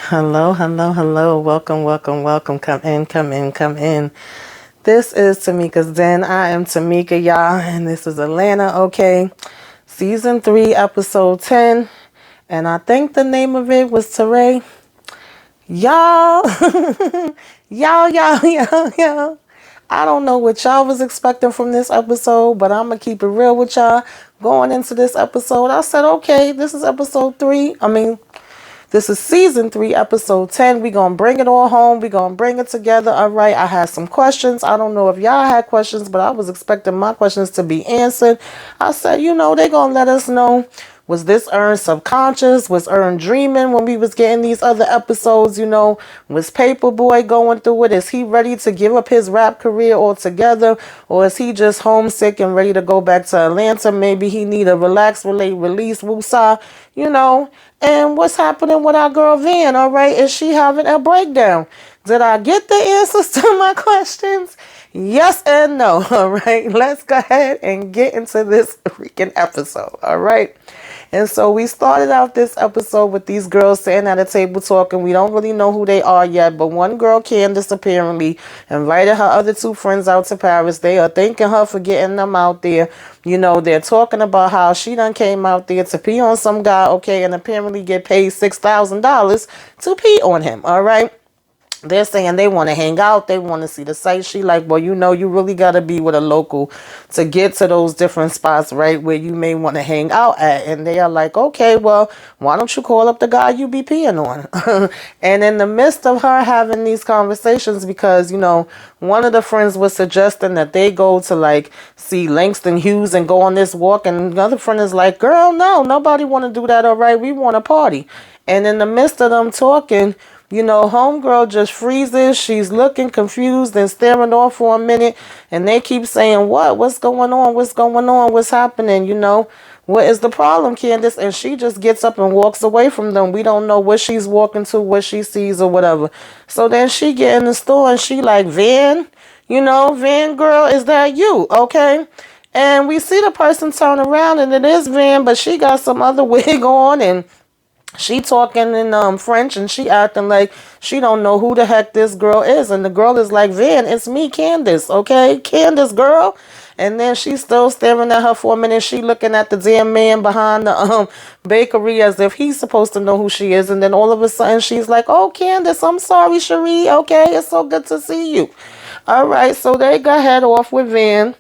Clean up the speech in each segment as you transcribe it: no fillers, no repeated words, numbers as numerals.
Hello, hello, hello. Welcome, welcome, welcome. Come in, come in, come in. This is Tamika's Den. I am Tamika, y'all, and this is Atlanta, okay? Season 3, episode 10. And I think the name of it was Tarrare. Y'all, y'all. I don't know what y'all was expecting from this episode, but I'm going to keep it real with y'all. Going into this episode, I said, okay, this is episode 3. This is season 3, episode 10. We're going to bring it all home. We're going to bring it together. All right. I had some questions. I don't know if y'all had questions, but I was expecting my questions to be answered. I said, they're going to let us know. Was this Earn subconscious? Was Earn dreaming when we was getting these other episodes? Was Paperboy going through it? Is he ready to give up his rap career altogether? Or is he just homesick and ready to go back to Atlanta? Maybe he need a relax, release, woosah, And what's happening with our girl Van, all right? Is she having a breakdown? Did I get the answers to my questions? Yes and no, all right? Let's go ahead and get into this freaking episode, all right? And so we started out this episode with these girls sitting at a table talking. We don't really know who they are yet, but one girl, Candace, apparently invited her other two friends out to Paris. They are thanking her for getting them out there. They're talking about how she done came out there to pee on some guy, okay, and apparently get paid $6,000 to pee on him, all right? They're saying they want to hang out. They want to see the sights. She like, well, you really got to be with a local to get to those different spots, right, where you may want to hang out at. And they are like, okay, well, why don't you call up the guy you be peeing on? And in the midst of her having these conversations, because, one of the friends was suggesting that they go to, like, see Langston Hughes and go on this walk. And the other friend is like, girl, no, nobody want to do that, all right? We want to party. And in the midst of them talking, homegirl just freezes. She's looking confused and staring off for a minute. And they keep saying, what? What's going on? What's going on? What's happening? What is the problem, Candace? And she just gets up and walks away from them. We don't know what she's walking to, what she sees or whatever. So then she get in the store and she like, Van, Van girl, is that you? Okay. And we see the person turn around and it is Van, but she got some other wig on and she talking in French and she acting like she don't know who the heck this girl is. And the girl is like, Van, it's me, Candace, okay? Candace, girl. And then she's still staring at her for a minute. She looking at the damn man behind the bakery as if he's supposed to know who she is. And then all of a sudden she's like, oh, Candace, I'm sorry, Cherie. Okay, it's so good to see you. All right, so they got head off with Van.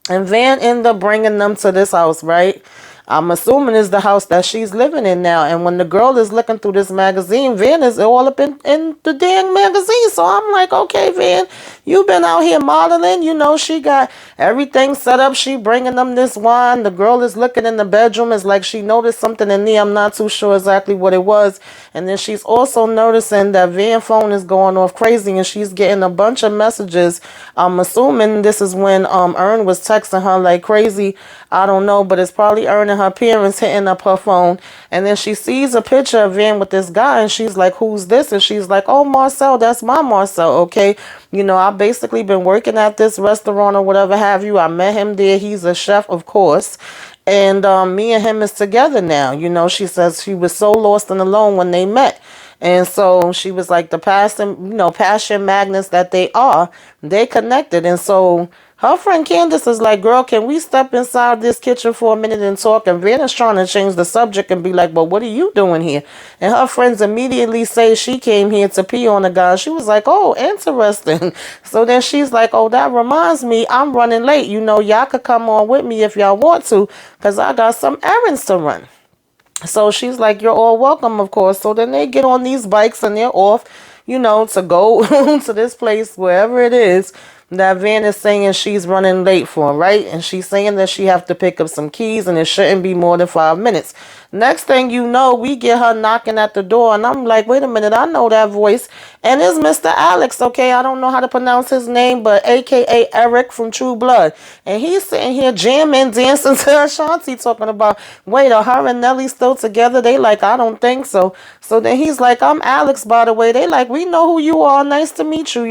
And Van ended up bringing them to this house, right? I'm assuming it's the house that she's living in now. And when the girl is looking through this magazine, Van is all up in the dang magazine. So I'm like, okay, Van, you've been out here modeling. She got everything set up. She bringing them this wine. The girl is looking in the bedroom. It's like she noticed something in there. I'm not too sure exactly what it was. And then she's also noticing that Van's phone is going off crazy and she's getting a bunch of messages. I'm assuming this is when Earn was texting her like crazy. I don't know, but it's probably Earn and her parents hitting up her phone. And then she sees a picture of Van with this guy and she's like, who's this? And she's like, oh, Marcel, that's my Marcel, okay? I've basically been working at this restaurant or whatever have you. I met him there. He's a chef, of course. And me and him is together now. She says she was so lost and alone when they met. And so she was like the passion magnets that they are. They connected. And so her friend Candace is like, girl, can we step inside this kitchen for a minute and talk? And Van is trying to change the subject and be like, well, what are you doing here? And her friends immediately say she came here to pee on a guy. She was like, oh, interesting. So then she's like, oh, that reminds me, I'm running late. Y'all could come on with me if y'all want to, because I got some errands to run. So she's like, you're all welcome, of course. So then they get on these bikes and they're off, to go to this place, wherever it is that Van is saying she's running late for, right? And she's saying that she have to pick up some keys and it shouldn't be more than 5 minutes. Next thing you know, we get her knocking at the door and I'm like, wait a minute, I know that voice. And it's Mr. Alex, okay? I don't know how to pronounce his name, but AKA Eric from True Blood. And he's sitting here jamming, dancing to Ashanti, talking about, wait, are her and Nelly still together? They like, I don't think so. So then he's like, I'm Alex, by the way. They like, we know who you are. Nice to meet you,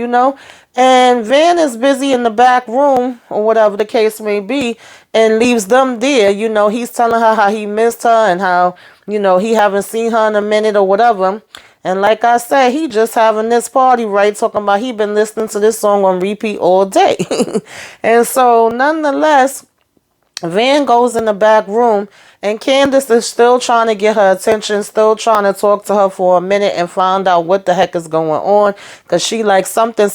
And Van is busy in the back room or whatever the case may be and leaves them there. He's telling her how he missed her and how, he haven't seen her in a minute or whatever. And like I said, he just having this party, right? Talking about he been listening to this song on repeat all day. And so nonetheless, Van goes in the back room, and Candace is still trying to get her attention, still trying to talk to her for a minute and find out what the heck is going on, because she like something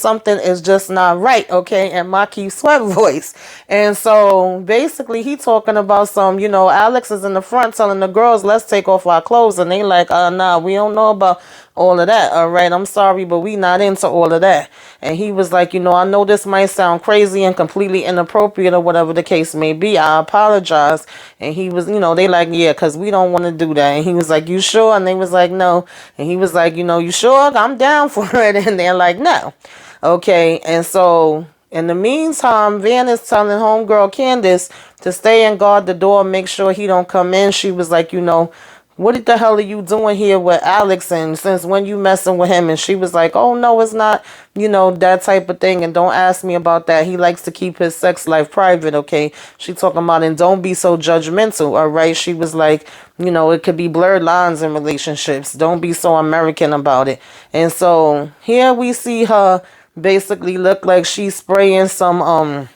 is just not right, okay, in Maki Sweat voice. And so basically he talking about some, Alex is in the front telling the girls, let's take off our clothes, and they like, nah, we don't know about all of that. All right, I'm sorry, but we not into all of that. And he was like, I know this might sound crazy and completely inappropriate or whatever the case may be. I apologize. And he was, they like, yeah, because we don't want to do that. And he was like, you sure? And they was like, no. And he was like, you sure? I'm down for it. And they're like, no. Okay. And so in the meantime, Van is telling homegirl Candace to stay and guard the door, make sure he don't come in. She was like, what the hell are you doing here with Alex, and since when you messing with him? And she was like, oh no, it's not, that type of thing, and don't ask me about that. He likes to keep his sex life private, okay? She talking about, and don't be so judgmental, all right? She was like, it could be blurred lines in relationships. Don't be so American about it. And so here we see her basically look like she's spraying some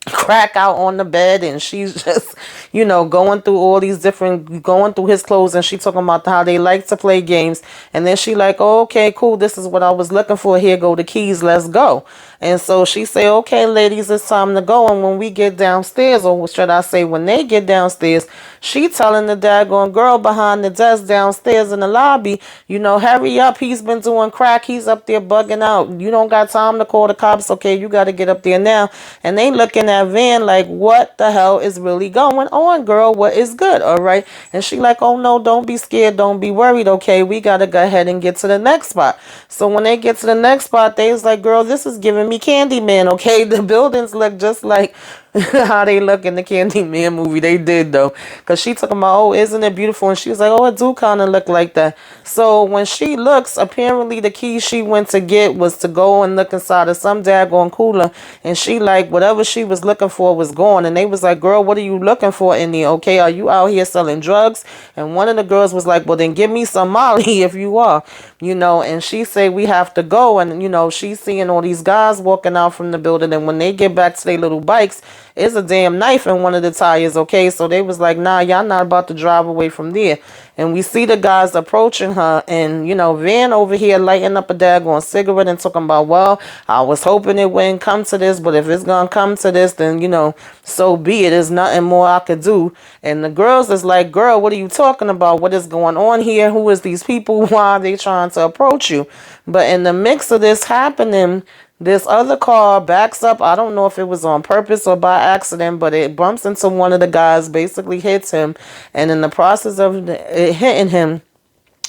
crack out on the bed, and she's just going through all these different, going through his clothes, and she talking about how they like to play games. And then she like, oh, okay, cool, this is what I was looking for, here go the keys, let's go. And so she say, okay ladies, it's time to go. And when we get downstairs, or should I say when they get downstairs, she telling the daggone girl behind the desk downstairs in the lobby, hurry up, he's been doing crack, he's up there bugging out, you don't got time to call the cops, okay, you got to get up there now. And they looking at Van like, what the hell is really going on, girl? What is good? All right. And she like, oh no, don't be scared, don't be worried, okay, we got to go ahead and get to the next spot. So when they get to the next spot, they was like, girl, this is giving me Candyman, okay? The buildings look just like how they look in the Candyman movie. They did though, because she talking about, oh, isn't it beautiful? And she was like, oh, it do kind of look like that. So when she looks, apparently the key she went to get was to go and look inside of some daggone cooler, and she like, whatever she was looking for was gone. And they was like, girl, what are you looking for in there? Okay, are you out here selling drugs? And one of the girls was like, well, then give me some Molly if you are, and she said, we have to go. And she's seeing all these guys walking out from the building, and when they get back to their little bikes, it's a damn knife in one of the tires, okay? So they was like, nah, y'all not about to drive away from there. And we see the guys approaching her, and, Van over here lighting up a daggone cigarette and talking about, well, I was hoping it wouldn't come to this, but if it's gonna come to this, then, so be it. There's nothing more I could do. And the girls is like, girl, what are you talking about? What is going on here? Who is these people? Why are they trying to approach you? But in the mix of this happening, this other car backs up. I don't know if it was on purpose or by accident, but it bumps into one of the guys, basically hits him. And in the process of it hitting him,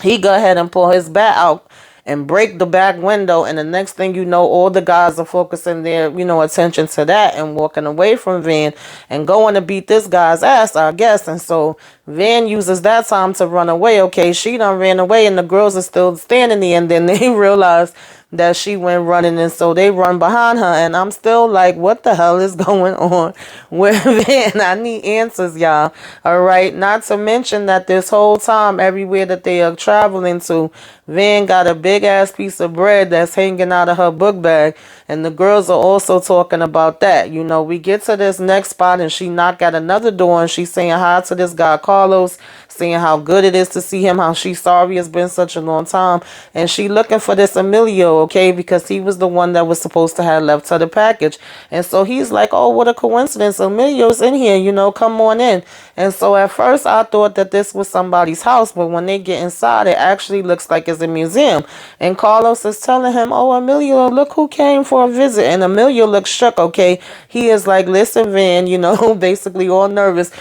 he go ahead and pull his bat out and break the back window. And the next thing you know, all the guys are focusing their, attention to that and walking away from Van and going to beat this guy's ass, I guess. And so Van uses that time to run away. Okay, she done ran away, and the girls are still standing there. And then they realize that she went running, and so they run behind her. And I'm still like, what the hell is going on with Van? I need answers, y'all. All right, not to mention that this whole time, everywhere that they are traveling to, Van got a big ass piece of bread that's hanging out of her book bag, and the girls are also talking about that. We get to this next spot, and she knock at another door, and she's saying hi to this guy Carlos, saying how good it is to see him, how she's sorry it's been such a long time, and she looking for this Emilio, okay, because he was the one that was supposed to have left her the package. And so he's like, oh, what a coincidence, Emilio's in here, come on in. And so at first I thought that this was somebody's house, but when they get inside, it actually looks like it's a museum. And Carlos is telling him, oh, Emilio, look who came for a visit. And Emilio looks shook, okay. He is like, listen, Van, basically all nervous,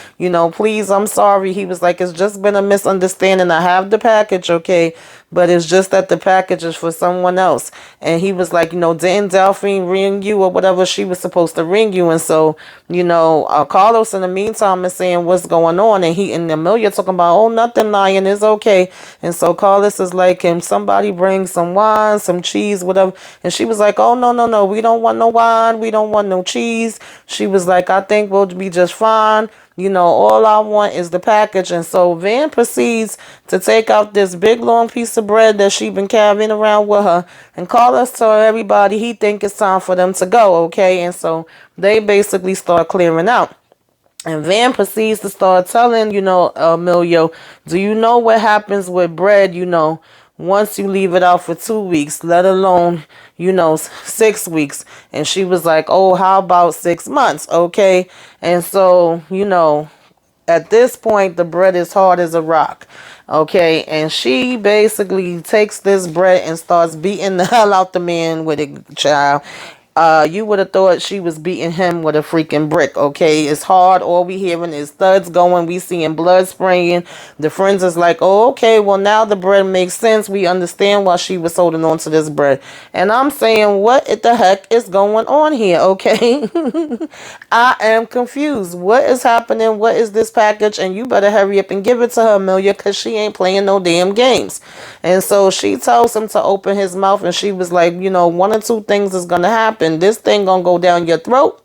please, I'm sorry. He was like, it's just been a misunderstanding. I have the package, okay, but it's just that the package is for someone else. And he was like, didn't Delphine ring you or whatever she was supposed to ring you? And so, Carlos in the meantime is saying what's going on, and Amelia talking about, oh, nothing, lying, it's okay. And so Carlos is like, can somebody bring some wine, some cheese, whatever? And she was like, oh, no, we don't want no wine, we don't want no cheese. She was like, I think we'll be just fine. All I want is the package. And so Van proceeds to take out this big long piece of bread that she been carrying around with her, and Carlos told everybody he think it's time for them to go, okay? And so they basically start clearing out. And Van proceeds to start telling, Emilio, do you know what happens with bread, once you leave it out for 2 weeks, let alone, 6 weeks? And she was like, oh, how about 6 months? Okay. And so, at this point, the bread is hard as a rock. Okay. And she basically takes this bread and starts beating the hell out the man with it, child. You would have thought she was beating him with a freaking brick, okay? It's hard. All we hearing is thuds going. We seeing blood spraying. The friends is like, oh, okay, well, now the bread makes sense. We understand why she was holding on to this bread. And I'm saying, what the heck is going on here, okay? I am confused. What is happening? What is this package? And you better hurry up and give it to her, Amelia, because she ain't playing no damn games. And so she tells him to open his mouth, and she was like, one or two things is going to happen. This thing gonna go down your throat,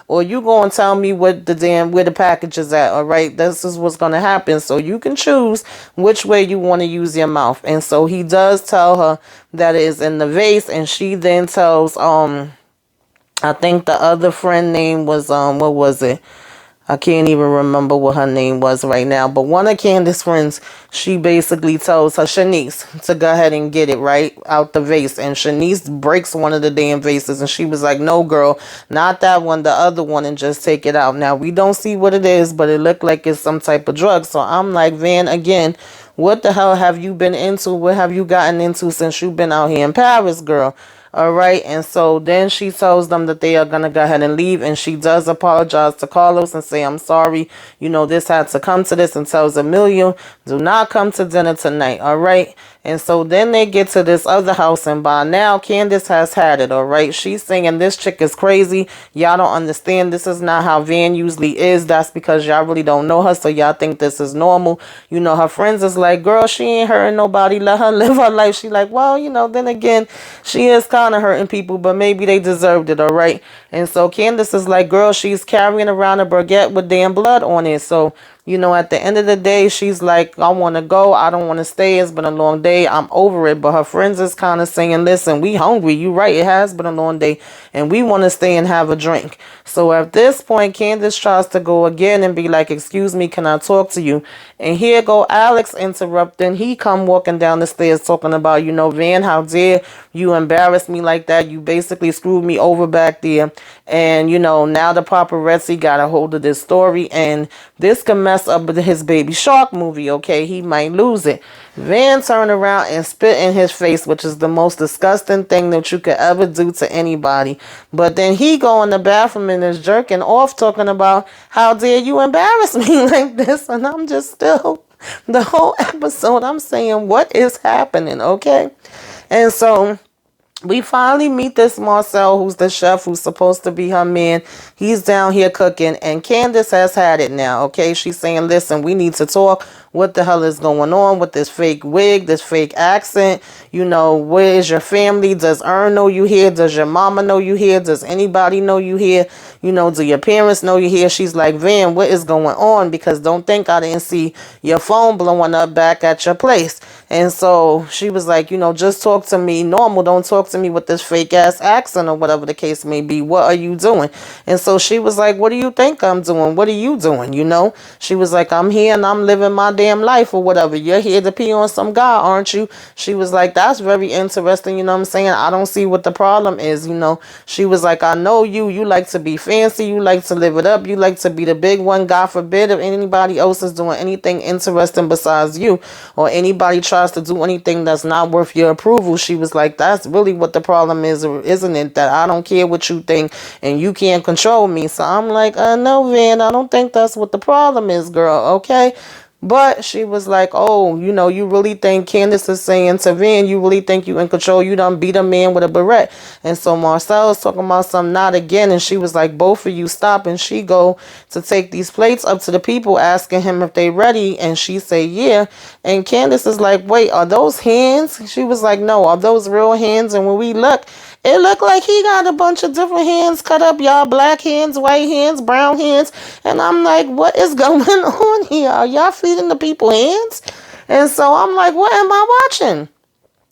or you gonna tell me where the package is at. All right, this is what's gonna happen. So you can choose which way you want to use your mouth. And so he does tell her that it is in the vase, and she then tells I think the other friend name was what was it? I can't even remember what her name was right now. But one of Candace's friends, she basically tells her, Shanice, to go ahead and get it right out the vase. And Shanice breaks one of the damn vases. And she was like, no, girl, not that one, the other one, and just take it out. Now, we don't see what it is, but it looked like it's some type of drug. So I'm like, Van, again, what the hell have you been into? What have you gotten into since you've been out here in Paris, girl? All right. And so then she tells them that they are going to go ahead and leave. And she does apologize to Carlos and say, I'm sorry, this had to come to this, and tells Emilio, do not come to dinner tonight. All right. And so then they get to this other house, and by now Candace has had it. All right. She's saying this chick is crazy. Y'all don't understand. This is not how Van usually is. That's because y'all really don't know her. So y'all think this is normal. Her friends is like, girl, she ain't hurting nobody. Let her live her life. She like, well, then again, she is kind of hurting people, but maybe they deserved it. All right. And so Candace is like, girl, she's carrying around a baguette with damn blood on it. So, at the end of the day, she's like, I want to go. I don't want to stay. It's been a long day. I'm over it. But her friends is kind of saying, listen, we hungry. You right. It has been a long day, and we want to stay and have a drink. So at this point, Candace tries to go again and be like, excuse me, can I talk to you? And here go Alex interrupting. He come walking down the stairs talking about, Van, how dare you embarrass me like that? You basically screwed me over back there. And, now the paparazzi got a hold of this story, and this can mess up with his Baby Shark movie, okay? He might lose it. Van turned around and spit in his face, which is the most disgusting thing that you could ever do to anybody. But then he go in the bathroom and is jerking off talking about, how dare you embarrass me like this? And I'm just still, the whole episode, I'm saying, what is happening, okay? And so we finally meet this Marcel, who's the chef, who's supposed to be her man. He's down here cooking, and Candace has had it now, okay? She's saying, listen, we need to talk. What the hell is going on with this fake wig, this fake accent? Where is your family? Does Ern know you here? Does your mama know you here? Does anybody know you here? Do your parents know you here? She's like, Van, what is going on? Because don't think I didn't see your phone blowing up back at your place. And so she was like, just talk to me normal. Don't talk to me with this fake ass accent or whatever the case may be. What are you doing? And so she was like, what do you think I'm doing? What are you doing? She was like, I'm here and I'm living my damn life or whatever. You're here to pee on some guy, aren't you? She was like, that's very interesting. You know what I'm saying? I don't see what the problem is. She was like, I know you like to be fancy. You like to live it up. You like to be the big one. God forbid if anybody else is doing anything interesting besides you, or anybody tries to do anything that's not worth your approval. She was like, that's really what the problem is, isn't it? That I don't care what you think and you can't control me. So I'm like, no, Van, I don't think that's what the problem is, girl. Okay. But she was like, oh, you really think Candace is saying to Van, you really think you in control? You done beat a man with a barrette. And so Marcel is talking about some not again. And she was like, both of you stop. And she go to take these plates up to the people, asking him if they ready. And she say, yeah. And Candace is like, wait, are those hands? She was like, no, are those real hands? And when we look, it looked like he got a bunch of different hands cut up, y'all. Black hands, white hands, brown hands. And I'm like, what is going on here? Are y'all feeding the people hands? And so I'm like, what am I watching?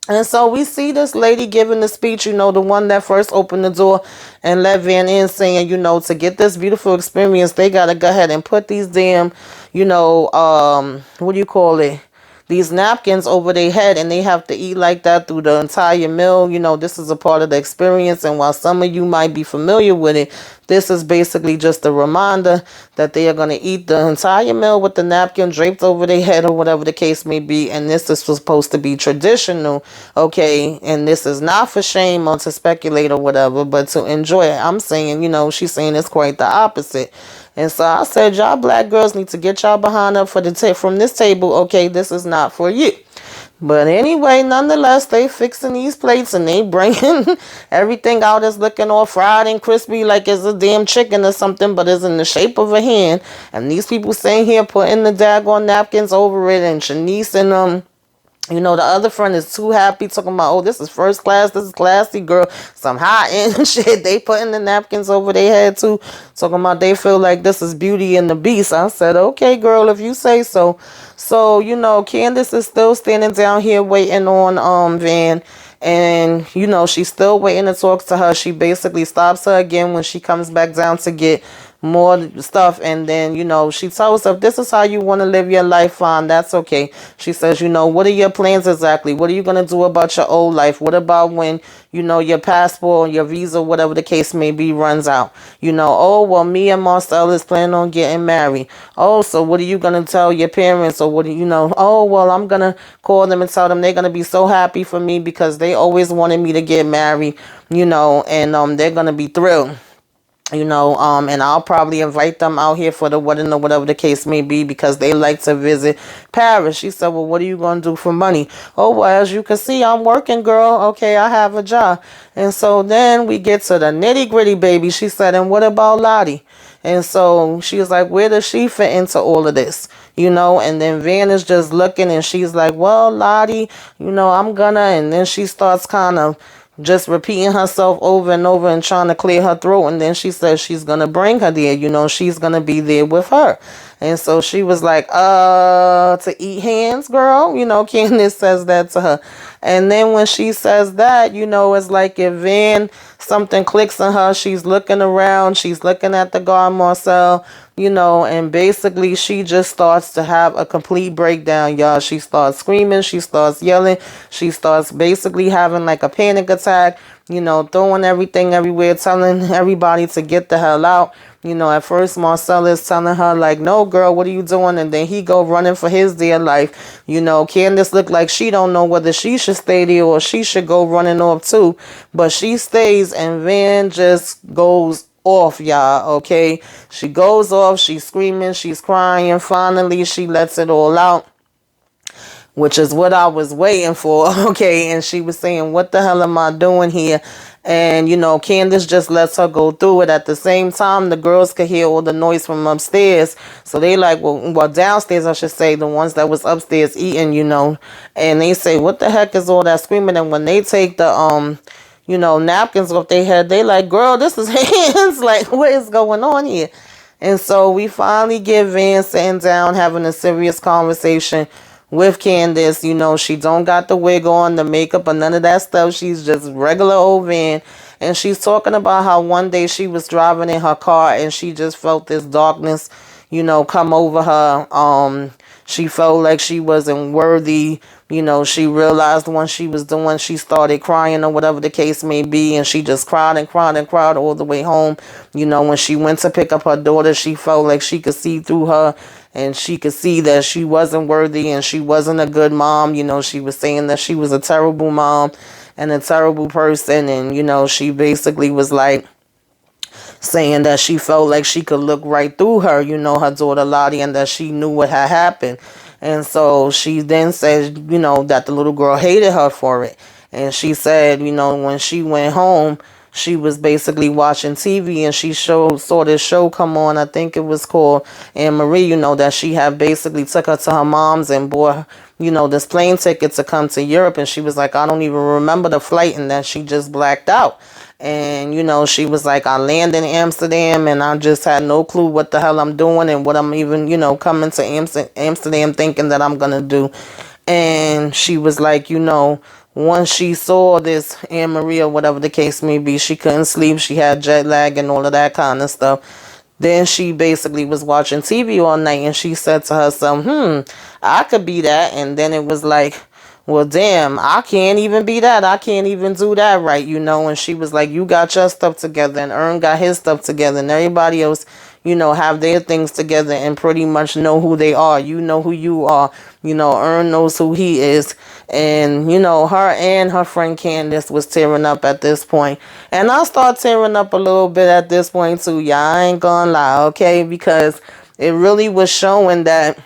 And so we see this lady giving the speech, the one that first opened the door and let Van in, saying, to get this beautiful experience, they got to go ahead and put these damn, what do you call it? These napkins over their head, and they have to eat like that through the entire meal. This is a part of the experience, and while some of you might be familiar with it, this is basically just a reminder that they are going to eat the entire meal with the napkin draped over their head, or whatever the case may be. And this is supposed to be traditional, okay? And this is not for shame or to speculate or whatever, but to enjoy it. I'm saying, she's saying it's quite the opposite. And so I said, y'all black girls need to get y'all behind up for from this table, okay? This is not for you. But anyway, nonetheless, they fixing these plates and they bringing everything out that's looking all fried and crispy like it's a damn chicken or something, but it's in the shape of a hand. And these people sitting here putting the daggone napkins over it, and Shanice and the other friend is too happy, talking about, oh, this is first class, this is classy, girl, some high-end shit. They putting the napkins over their head, too, talking about they feel like this is Beauty and the Beast. I said, okay, girl, if you say so. So, Candace is still standing down here waiting on Van. And, she's still waiting to talk to her. She basically stops her again when she comes back down to get more stuff. And then, she tells her, if this is how you want to live your life, fine, that's okay. She says, what are your plans exactly? What are you going to do about your old life? What about when, your passport, your visa, whatever the case may be, runs out? Oh, well, me and Marcel is planning on getting married. Oh, so what are you going to tell your parents? Or what do you know? Oh, well, I'm going to call them and tell them they're going to be so happy for me because they always wanted me to get married, and they're going to be thrilled. And I'll probably invite them out here for the wedding or whatever the case may be because they like to visit Paris. She said, well, what are you going to do for money? Oh, well, as you can see, I'm working, girl. Okay, I have a job. And so then we get to the nitty gritty, baby. She said, and what about Lottie? And so she was like, where does she fit into all of this? And then Van is just looking and she's like, well, Lottie, I'm gonna, and then she starts kind of just repeating herself over and over and trying to clear her throat. And then she says she's going to bring her there. She's going to be there with her. And so she was like, to eat hands, girl. Candace says that to her. And then when she says that, it's like if Van, something clicks in her. She's looking around. She's looking at the guard Marcel, and basically she just starts to have a complete breakdown, y'all. She starts screaming. She starts yelling. She starts basically having like a panic attack, throwing everything everywhere, telling everybody to get the hell out. At first Marcel is telling her like, no, girl, what are you doing? And then he go running for his dear life. Candace looked like she don't know whether she should stay there or she should go running off too. But she stays, and Van just goes off, y'all. Okay, she goes off. She's screaming. She's crying. Finally, she lets it all out, which is what I was waiting for. Okay, and she was saying, what the hell am I doing here? And, Candace just lets her go through it. At the same time, the girls could hear all the noise from upstairs. So they like, well, downstairs, I should say, the ones that was upstairs eating, and they say, what the heck is all that screaming? And when they take the, napkins off their head, they like, girl, this is hands. Like, what is going on here? And so we finally get Van sitting down, having a serious conversation with Candace. She don't got the wig on, the makeup, or none of that stuff. She's just regular old Van. And she's talking about how one day she was driving in her car and she just felt this darkness, come over her. She felt like she wasn't worthy. She realized when she was doing, she started crying or whatever the case may be. And she just cried and cried and cried all the way home. When she went to pick up her daughter, she felt like she could see through her. And she could see that she wasn't worthy and she wasn't a good mom. She was saying that she was a terrible mom and a terrible person. And, she basically was like saying that she felt like she could look right through her, her daughter Lottie, and that she knew what had happened. And so she then said, that the little girl hated her for it. And she said, when she went home, she was basically watching TV and she saw this show come on. I think it was called Anne Marie, that she had basically took her to her mom's and bought, this plane ticket to come to Europe. And she was like, I don't even remember the flight, and then she just blacked out. And, she was like, I landed in Amsterdam and I just had no clue what the hell I'm doing and what I'm even, coming to Amsterdam thinking that I'm going to do. And she was like, once she saw this Anne Marie, or whatever the case may be, she couldn't sleep. She had jet lag and all of that kind of stuff. Then she basically was watching TV all night, and she said to herself, I could be that. And then it was like, well, damn, I can't even be that. I can't even do that right, And she was like, you got your stuff together, and Ern got his stuff together, and everybody else, have their things together and pretty much know who they are. You know who you are. Ern knows who he is. And, her and her friend Candace was tearing up at this point. And I start tearing up a little bit at this point too, y'all. I ain't gonna lie, okay? Because it really was showing that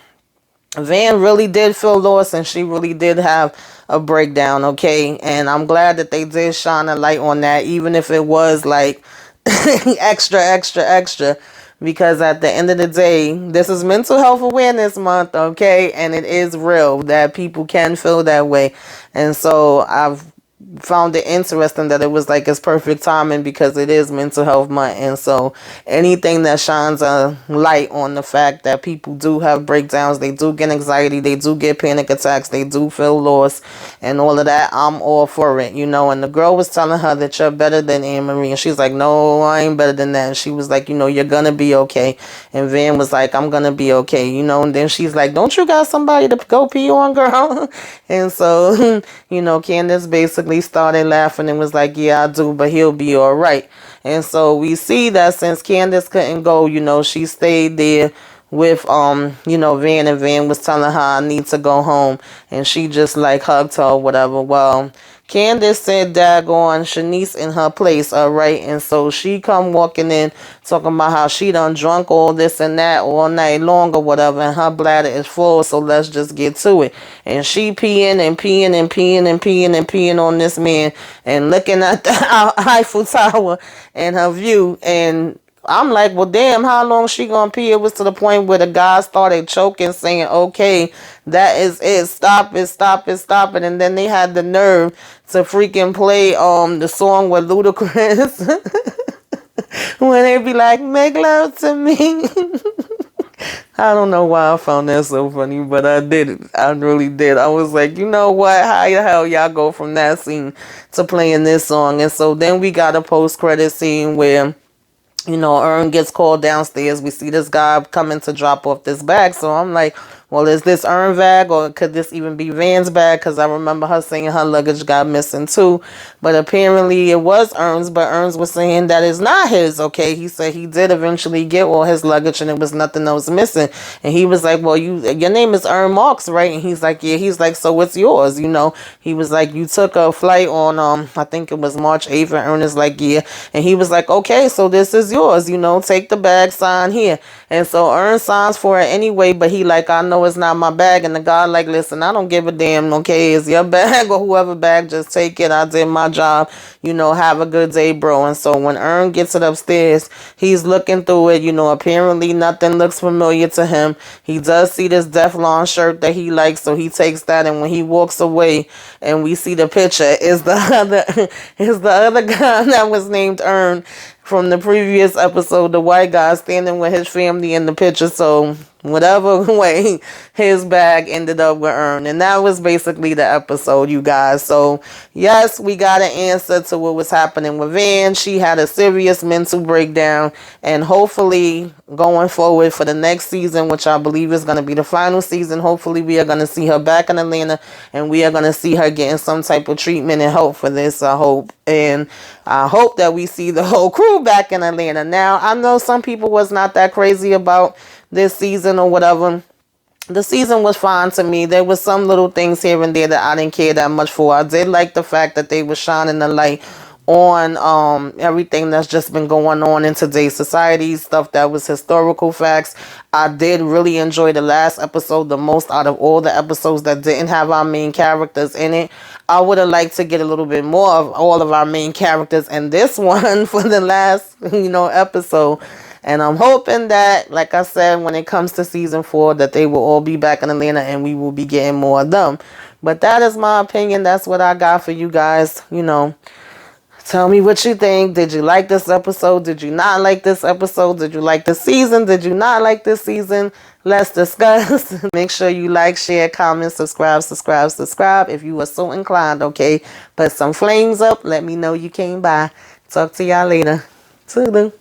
Van really did feel lost, and she really did have a breakdown, okay? And I'm glad that they did shine a light on that, even if it was like extra, extra, extra. Because at the end of the day, this is Mental Health Awareness Month, okay? And it is real that people can feel that way. And so I've found it interesting that it was like it's perfect timing because it is Mental Health Month. And so anything that shines a light on the fact that people do have breakdowns, they do get anxiety, they do get panic attacks, they do feel lost and all of that, I'm all for it, And the girl was telling her that you're better than Anne Marie, and she's like, no, I ain't better than that. And she was like, you're gonna be okay. And Van was like, I'm gonna be okay, And then she's like, don't you got somebody to go pee on, girl? And so Candace basically started laughing and was like, yeah, I do, but he'll be all right. And so we see that since Candace couldn't go, she stayed there with Van, and Van was telling her, I need to go home, and she just like hugged her or whatever. Well, Candace said daggone Shanice in her place, all right? And so she come walking in talking about how she done drunk all this and that all night long or whatever, and her bladder is full, so let's just get to it. And she peeing and peeing and peeing and peeing and peeing on this man and looking at the Eiffel Tower and her view. And I'm like, well, damn, how long she gonna pee? It was to the point where the guy started choking, saying, okay, that is it. Stop it, stop it, stop it. And then they had the nerve to freaking play the song with Ludacris. When they be like, make love to me. I don't know why I found that so funny, but I did it. I really did. I was like, you know what? How the hell y'all go from that scene to playing this song? And so then we got a post-credit scene where Ern gets called downstairs. We see this guy coming to drop off this bag. So I'm like, well, is this Ern's bag, or could this even be Van's bag? Because I remember her saying her luggage got missing too. But apparently it was Ern's, but Ern's was saying that it's not his, okay? He said he did eventually get all his luggage and it was nothing else missing. And he was like, well, your name is Ern Marks, right? And he's like, yeah. He's like, so what's yours? He was like, you took a flight on, I think it was March 8th, and Ern is like, yeah. And he was like, okay, so this is yours, take the bag, sign here. And so Ern signs for it anyway, but he like, I know it's not my bag. And the guy like, listen, I don't give a damn, okay? It's your bag or whoever bag, just take it. I did my job, have a good day, bro. And so when Ern gets it upstairs, he's looking through it, apparently nothing looks familiar to him. He does see this Teflon shirt that he likes, so he takes that, and when he walks away and we see the picture, is the other guy that was named Ern from the previous episode, the white guy standing with his family in the picture. So whatever way, his bag ended up with Ern. And that was basically the episode, you guys. So yes, we got an answer to what was happening with Van. She had a serious mental breakdown, and hopefully going forward for the next season, which I believe is going to be the final season, hopefully we are going to see her back in Atlanta, and we are going to see her getting some type of treatment and help for this, I hope. And I hope that we see the whole crew back in Atlanta. Now, I know some people was not that crazy about this season or whatever. The season was fine to me. There was some little things here and there that I didn't care that much for. I did like the fact that they were shining the light on everything that's just been going on in today's society, stuff that was historical facts. I did really enjoy the last episode the most out of all the episodes that didn't have our main characters in it. I would have liked to get a little bit more of all of our main characters in this one for the last episode. And I'm hoping that, like I said, when it comes to season 4, that they will all be back in Atlanta and we will be getting more of them. But that is my opinion. That's what I got for you guys. Tell me what you think. Did you like this episode? Did you not like this episode? Did you like this season? Did you not like this season? Let's discuss. Make sure you like, share, comment, subscribe. If you are so inclined, okay? Put some flames up. Let me know you came by. Talk to y'all later. Toodaloo.